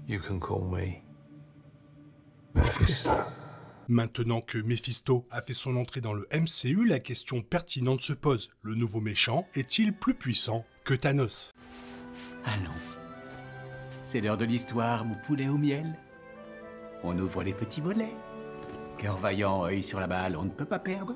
You can call me Mephisto. Maintenant que Mephisto a fait son entrée dans le MCU, la question pertinente se pose. Le nouveau méchant est-il plus puissant que Thanos? Allons. C'est l'heure de l'histoire, mon poulet au miel. On ouvre les petits volets. Cœur vaillant, œil sur la balle, on ne peut pas perdre.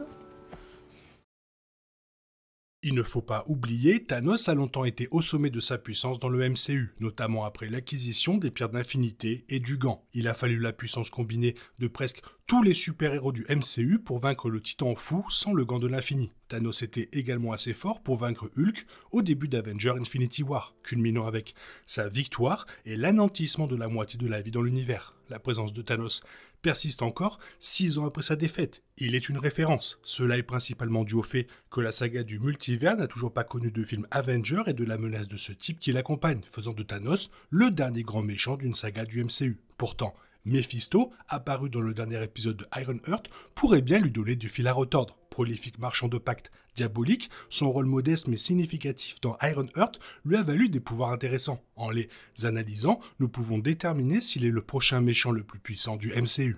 Il ne faut pas oublier, Thanos a longtemps été au sommet de sa puissance dans le MCU, notamment après l'acquisition des pierres d'infinité et du gant. Il a fallu la puissance combinée de presque tous les super-héros du MCU pour vaincre le Titan fou sans le gant de l'infini. Thanos était également assez fort pour vaincre Hulk au début d'Avengers Infinity War, culminant avec sa victoire et l'anéantissement de la moitié de la vie dans l'univers. La présence de Thanos persiste encore 6 ans après sa défaite. Il est une référence. Cela est principalement dû au fait que la saga du multivers n'a toujours pas connu de film Avengers et de la menace de ce type qui l'accompagne, faisant de Thanos le dernier grand méchant d'une saga du MCU. Pourtant, Mephisto, apparu dans le dernier épisode de Ironheart, pourrait bien lui donner du fil à retordre. Prolifique marchand de pactes diaboliques, son rôle modeste mais significatif dans Ironheart lui a valu des pouvoirs intéressants. En les analysant, nous pouvons déterminer s'il est le prochain méchant le plus puissant du MCU.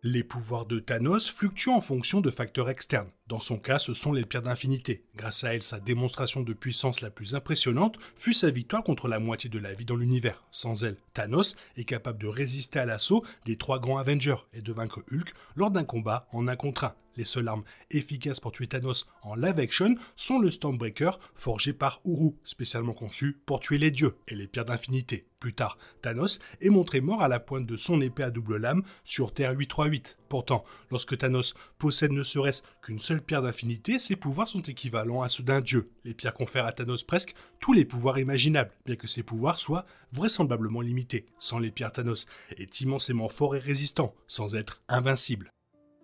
Les pouvoirs de Thanos fluctuent en fonction de facteurs externes. Dans son cas, ce sont les pierres d'infinité. Grâce à elles, sa démonstration de puissance la plus impressionnante fut sa victoire contre la moitié de la vie dans l'univers. Sans elle, Thanos est capable de résister à l'assaut des 3 grands Avengers et de vaincre Hulk lors d'un combat en 1 contre 1. Les seules armes efficaces pour tuer Thanos en live action sont le Stormbreaker forgé par Uru, spécialement conçu pour tuer les dieux, et les pierres d'infinité. Plus tard, Thanos est montré mort à la pointe de son épée à double lame sur Terre 838. Pourtant, lorsque Thanos possède ne serait-ce qu'une seule pierre d'infinité, ses pouvoirs sont équivalents à ceux d'un dieu. Les pierres confèrent à Thanos presque tous les pouvoirs imaginables, bien que ces pouvoirs soient vraisemblablement limités. Sans les pierres, Thanos est immensément fort et résistant, sans être invincible.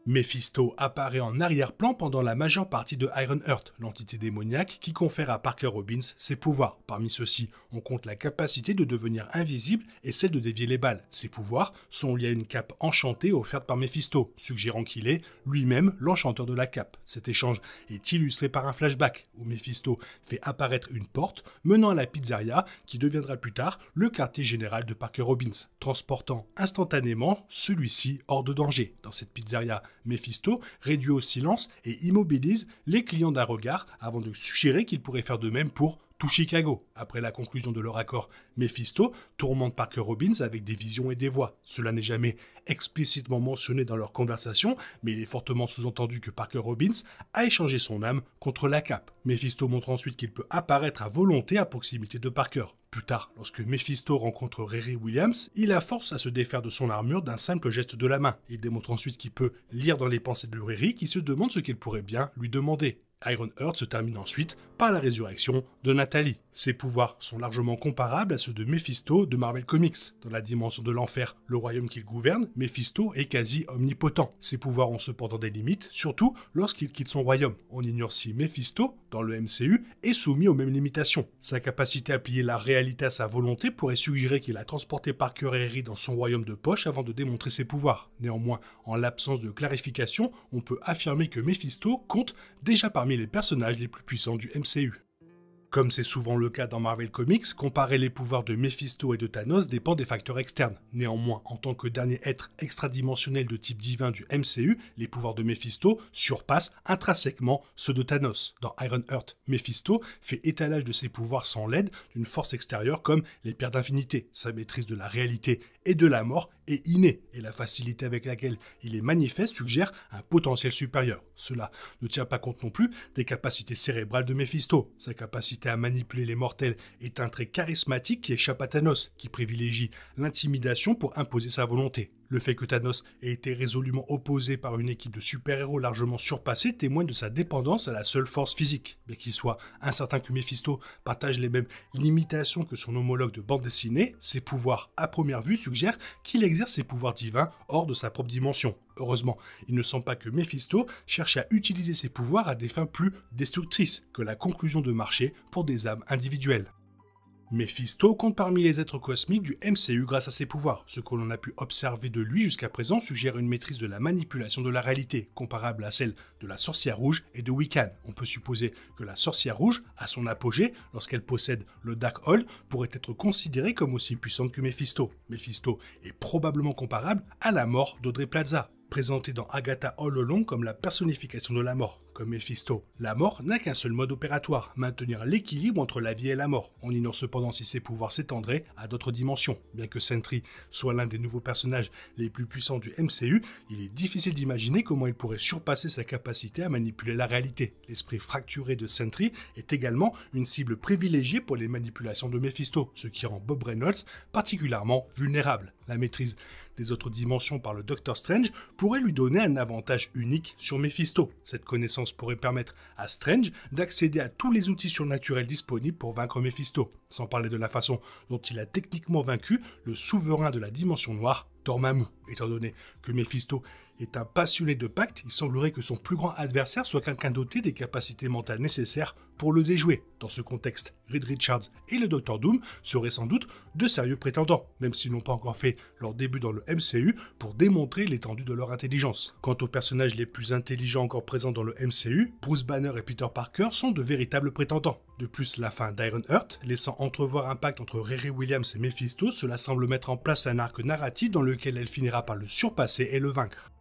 Mephisto apparaît en arrière-plan pendant la majeure partie de Ironheart, l'entité démoniaque qui confère à Parker Robbins ses pouvoirs. Parmi ceux-ci, on compte la capacité de devenir invisible et celle de dévier les balles. Ces pouvoirs sont liés à une cape enchantée offerte par Mephisto, suggérant qu'il est lui-même l'enchanteur de la cape. Cet échange est illustré par un flashback où Mephisto fait apparaître une porte menant à la pizzeria qui deviendra plus tard le quartier général de Parker Robbins, transportant instantanément celui-ci hors de danger. Dans cette pizzeria, Mephisto réduit au silence et immobilise les clients d'un regard avant de suggérer qu'il pourrait faire de même pour tout Chicago. Après la conclusion de leur accord, Mephisto tourmente Parker Robbins avec des visions et des voix. Cela n'est jamais explicitement mentionné dans leur conversation, mais il est fortement sous-entendu que Parker Robbins a échangé son âme contre la cape. Mephisto montre ensuite qu'il peut apparaître à volonté à proximité de Parker. Plus tard, lorsque Mephisto rencontre Riri Williams, il la force à se défaire de son armure d'un simple geste de la main. Il démontre ensuite qu'il peut lire dans les pensées de Riri qui se demande ce qu'elle pourrait bien lui demander. Ironheart se termine ensuite par la résurrection de Nathalie. Ses pouvoirs sont largement comparables à ceux de Mephisto de Marvel Comics. Dans la dimension de l'enfer, le royaume qu'il gouverne, Mephisto est quasi omnipotent. Ses pouvoirs ont cependant des limites, surtout lorsqu'il quitte son royaume. On ignore si Mephisto, dans le MCU, est soumis aux mêmes limitations. Sa capacité à plier la réalité à sa volonté pourrait suggérer qu'il a transporté Parker et Riri dans son royaume de poche avant de démontrer ses pouvoirs. Néanmoins, en l'absence de clarification, on peut affirmer que Mephisto compte déjà parmi les personnages les plus puissants du MCU. Comme c'est souvent le cas dans Marvel Comics, comparer les pouvoirs de Mephisto et de Thanos dépend des facteurs externes. Néanmoins, en tant que dernier être extradimensionnel de type divin du MCU, les pouvoirs de Mephisto surpassent intrinsèquement ceux de Thanos. Dans Ironheart, Mephisto fait étalage de ses pouvoirs sans l'aide d'une force extérieure comme les pierres d'infinité. Sa maîtrise de la réalité et de la mort est innée, et la facilité avec laquelle il est manifeste suggère un potentiel supérieur. Cela ne tient pas compte non plus des capacités cérébrales de Mephisto. Sa capacité à manipuler les mortels est un trait charismatique qui échappe à Thanos, qui privilégie l'intimidation pour imposer sa volonté. Le fait que Thanos ait été résolument opposé par une équipe de super-héros largement surpassée témoigne de sa dépendance à la seule force physique. Bien qu'il soit incertain que Mephisto partage les mêmes limitations que son homologue de bande dessinée, ses pouvoirs à première vue suggèrent qu'il exerce ses pouvoirs divins hors de sa propre dimension. Heureusement, il ne semble pas que Mephisto cherche à utiliser ses pouvoirs à des fins plus destructrices que la conclusion de marché pour des âmes individuelles. Mephisto compte parmi les êtres cosmiques du MCU grâce à ses pouvoirs. Ce que l'on a pu observer de lui jusqu'à présent suggère une maîtrise de la manipulation de la réalité, comparable à celle de la sorcière rouge et de Wiccan. On peut supposer que la sorcière rouge, à son apogée, lorsqu'elle possède le Darkhold, pourrait être considérée comme aussi puissante que Mephisto. Mephisto est probablement comparable à la mort d'Aubrey Plaza, présenté dans Agatha All Along comme la personnification de la mort. Comme Mephisto, la mort n'a qu'un seul mode opératoire, maintenir l'équilibre entre la vie et la mort. On ignore cependant si ses pouvoirs s'étendraient à d'autres dimensions. Bien que Sentry soit l'un des nouveaux personnages les plus puissants du MCU, il est difficile d'imaginer comment il pourrait surpasser sa capacité à manipuler la réalité. L'esprit fracturé de Sentry est également une cible privilégiée pour les manipulations de Mephisto, ce qui rend Bob Reynolds particulièrement vulnérable. La maîtrise des autres dimensions par le Docteur Strange pourrait lui donner un avantage unique sur Mephisto. Cette connaissance pourrait permettre à Strange d'accéder à tous les outils surnaturels disponibles pour vaincre Mephisto, sans parler de la façon dont il a techniquement vaincu le souverain de la dimension noire, Dormammu. Étant donné que Mephisto est un passionné de pacte, il semblerait que son plus grand adversaire soit quelqu'un doté des capacités mentales nécessaires pour le déjouer. Dans ce contexte, Reed Richards et le Docteur Doom seraient sans doute de sérieux prétendants, même s'ils n'ont pas encore fait leur début dans le MCU pour démontrer l'étendue de leur intelligence. Quant aux personnages les plus intelligents encore présents dans le MCU, Bruce Banner et Peter Parker sont de véritables prétendants. De plus, la fin d'Ironheart, laissant entrevoir un pacte entre Riri Williams et Mephisto, cela semble mettre en place un arc narratif dans lequel elle finira par le surpasser et le vaincre.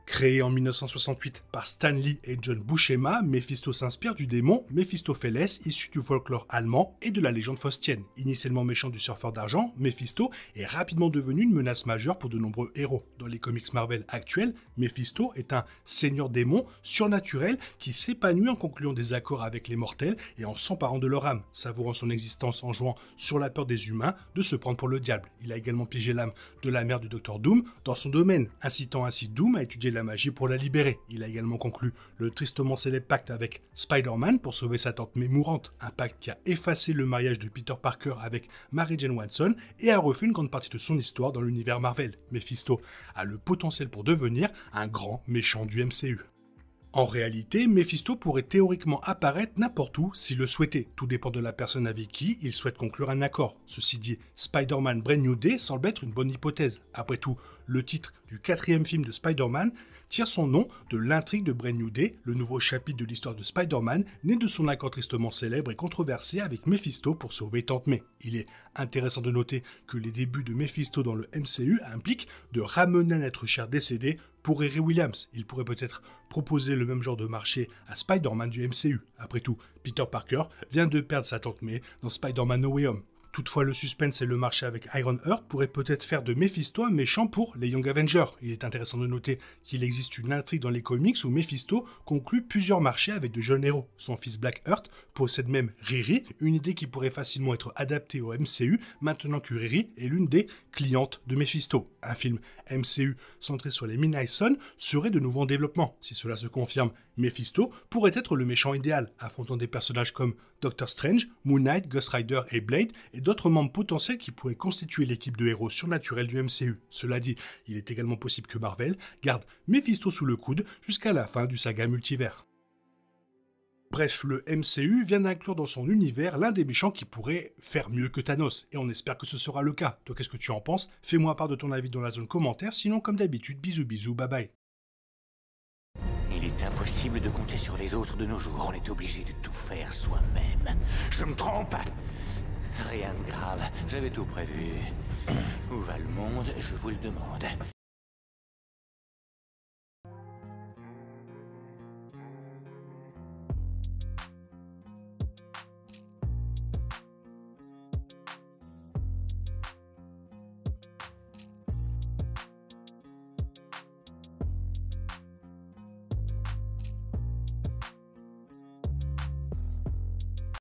Créé en 1968 par Stan Lee et John Buscema, Mephisto s'inspire du démon Mephistopheles issu du folklore allemand et de la légende faustienne. Initialement méchant du surfeur d'argent, Mephisto est rapidement devenu une menace majeure pour de nombreux héros. Dans les comics Marvel actuels, Mephisto est un seigneur démon surnaturel qui s'épanouit en concluant des accords avec les mortels et en s'emparant de leur âme, savourant son existence en jouant sur la peur des humains de se prendre pour le diable. Il a également piégé l'âme de la mère du Docteur Doom dans son domaine, incitant ainsi Doom à étudier la magie pour la libérer. Il a également conclu le tristement célèbre pacte avec Spider-Man pour sauver sa tante May mourante, un pacte qui a effacé le mariage de Peter Parker avec Mary Jane Watson et a refait une grande partie de son histoire dans l'univers Marvel. Mephisto a le potentiel pour devenir un grand méchant du MCU. En réalité, Mephisto pourrait théoriquement apparaître n'importe où s'il le souhaitait. Tout dépend de la personne avec qui il souhaite conclure un accord. Ceci dit, Spider-Man Brand New Day semble être une bonne hypothèse. Après tout, le titre du 4e film de Spider-Man tire son nom de l'intrigue de Brand New Day, le nouveau chapitre de l'histoire de Spider-Man, né de son accord tristement célèbre et controversé avec Mephisto pour sauver Tante May. Il est intéressant de noter que les débuts de Mephisto dans le MCU impliquent de ramener un être cher décédé pour Riri Williams. Il pourrait peut-être proposer le même genre de marché à Spider-Man du MCU. Après tout, Peter Parker vient de perdre sa Tante May dans Spider-Man No Way Home. Toutefois, le suspense et le marché avec Ironheart pourraient peut-être faire de Mephisto un méchant pour les Young Avengers. Il est intéressant de noter qu'il existe une intrigue dans les comics où Mephisto conclut plusieurs marchés avec de jeunes héros. Son fils Blackheart possède même Riri, une idée qui pourrait facilement être adaptée au MCU maintenant que Riri est l'une des clientes de Mephisto. Un film MCU centré sur les Midnight Suns serait de nouveau en développement. Si cela se confirme, Mephisto pourrait être le méchant idéal, affrontant des personnages comme Doctor Strange, Moon Knight, Ghost Rider et Blade, et d'autres membres potentiels qui pourraient constituer l'équipe de héros surnaturels du MCU. Cela dit, il est également possible que Marvel garde Mephisto sous le coude jusqu'à la fin du saga multivers. Bref, le MCU vient d'inclure dans son univers l'un des méchants qui pourrait faire mieux que Thanos, et on espère que ce sera le cas. Toi, qu'est-ce que tu en penses? Fais-moi part de ton avis dans la zone commentaire, sinon comme d'habitude, bisous bisous, bye bye. Il est impossible de compter sur les autres de nos jours, on est obligé de tout faire soi-même. Je me trompe? Rien de grave, j'avais tout prévu. Où va le monde, je vous le demande.